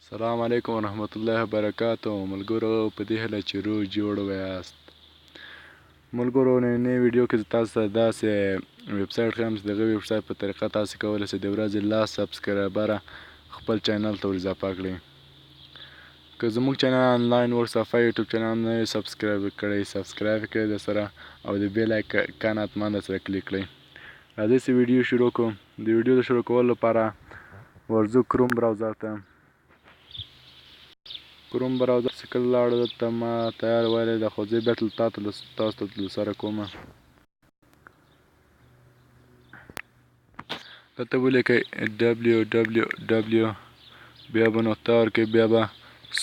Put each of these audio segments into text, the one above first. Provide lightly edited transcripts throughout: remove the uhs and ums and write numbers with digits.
السلام علیکم ورحمت الله وبرکاتو. ملګرو په دې هیله چې روغ جوړ ویاست. ملګرو نننۍ ویډیو کې تاسو ته داسې ویب سایټ ښیم چې دغه ویب سایټ په طریقه تاسو کولی شئ د ورځې لاس سبسکرایبره خپل چینل ته ور اضافه کړئ. که زموږ چینل آنلاین ورصفه یوټیوب چینل نه وي سبسکرایب کړئ، سبسکرایب کړئ درسره او د بیل آیکن حتما درسره کلیک کړئ. راځئ چې ویډیو شروع کړو. د ویډیو د شروع کولو لپاره ورځو کروم براوزر ته. کروم براوزر چې کله لاړو دلته ما تیار ویلی ده، خو زه بیا تاسو ته سره کومه. دلته ولیکئ www، بیا به نقطه ورکئ، بیا به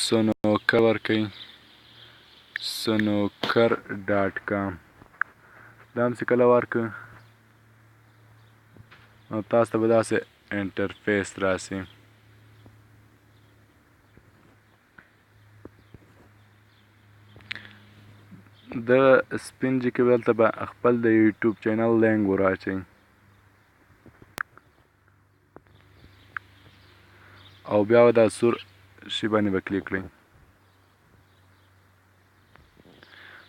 سنوکر ورکئ، snooker.com. دا هم چې کله ورکړو نو تاسو ته به داسې انټرفیس راسي. د سپین کې دلته به خپل د یوټیوب چینل لینک ور اچوئ او بیا به دا سور شي باندې به کلیک کړئ.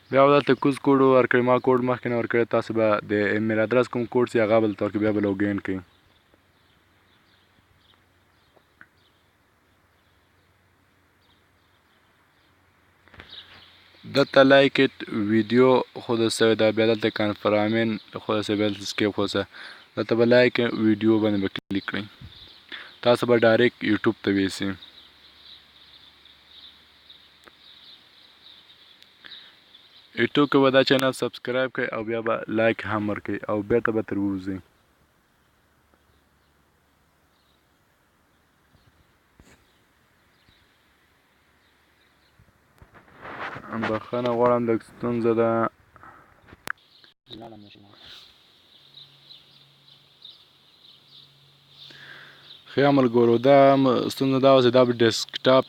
بیا به دلته کوز کوډ ورکړئ. ما کوډ مخکې نه ورکړی، تاسو به د ایمیل ادرس کوم کوډ چې هغه به دلته ورکړئ، بیا به لوګین کړئ. دلته لایک ایټ ویډیو خود سوی ده، بیا دلته کنفرامین خود سوی، بیا دلته سکیپ خود سوی، دلته به لایک ویډیو باندې به کلیک کړئ. تاسو به ډایرکټ یوټیوب ته ویسي. یوټیوب کې به دا چینل سبسکرایب کړئ او بیا به لایک هم ورکړئ او بیرته به ترې ووځئ. بخښنه غواړم، لږ ستونزه ده. ښه ملګرو، دا ستونزه دا وه چې دا به ډیسکټاپ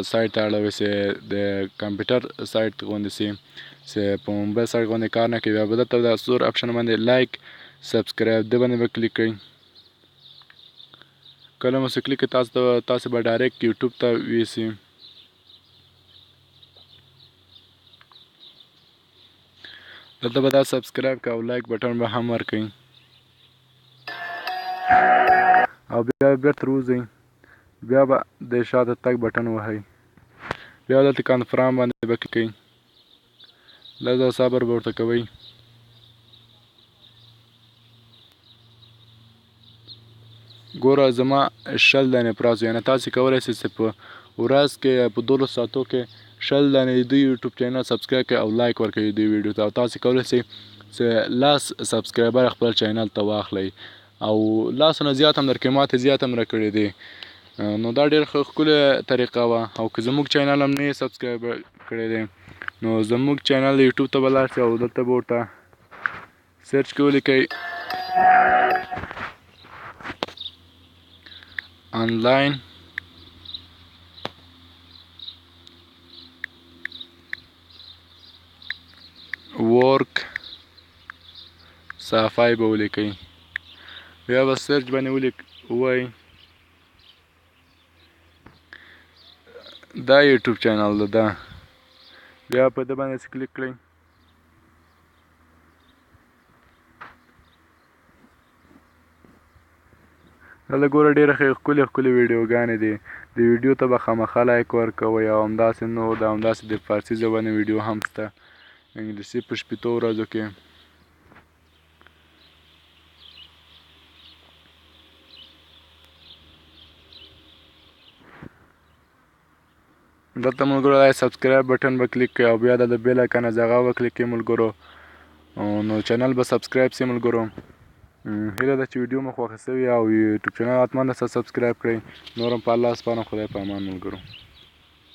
سایټ ته اړوي، چې د کمپیوټر سایټ غوندې سي، چې په موبایل سایټ غوندې کار نه کوي. بیا به دلته دا سور اپشن باندې لایک سبسکرایب دې باندې به کلیک کړئ. کله مو چې کلیک کړئ تاسو به ډایرکټ یوټیوب ته ویسي. دلته به دا سبسکرایب کړئ او لایک بټن به هم ورکړئ او بیا بیرته ووځئ. بیا به د شاته تګ بټن وهئ، بیا دلته کنفرام باندې به کلیک کړئ. لږ صبر به ورته کوئ. ګوره زما 20 دانې پراته، یعنې تاسې کولی شئ چې په ورځ کې په 12 ساعتو کې 20 دانې د دوی یوټیوب چینل سبسکرایب کړئ او لایک ورکړئ دوی ویډیو ته، او تاسې کولی شئ چې لاس سبسکرایبر خپل چینل ته واخلئ او لاس نه زیات هم درکړئ. ما ته زیات هم راکړي دي، نو دا ډېره ښکلې طریقه وه. او که زموږ چینل هم نه یې سبسکرایب کړی دی نو زموږ چینل یوټیوب ته به لاړ شئ او دلته به ورته سرچ کې ولیکئ آنلاین ورک صفای به ولیکئ، بیا به سرچ باندې ووایئ دا یوټیوب چینل ده، بیا په ده باندې کلیک کړئ. دلته ګوره ډېرې ښکلې ویډیوګانې دي. د ویډیو ته به خامخا لایک ورکوئ او همداسې نور د همداسې د فارسي ژبې ویډیو هم شته، انګلیسي په 60 ورځو کې. دلته ملګرو دا سبسکرایب بټن به کلیک کړئ او بیا د بیل آیکن هغه به کلیک کړئ ملګرو، نو چینل به سبسکرایب شي ملګرو. هیله ده چې ویډیو مو خوښه شوې او یوټیوب چینل حتما درسره سبسکرایب کړئ. نور هم په الله سپارم. خدای په امان ملګرو.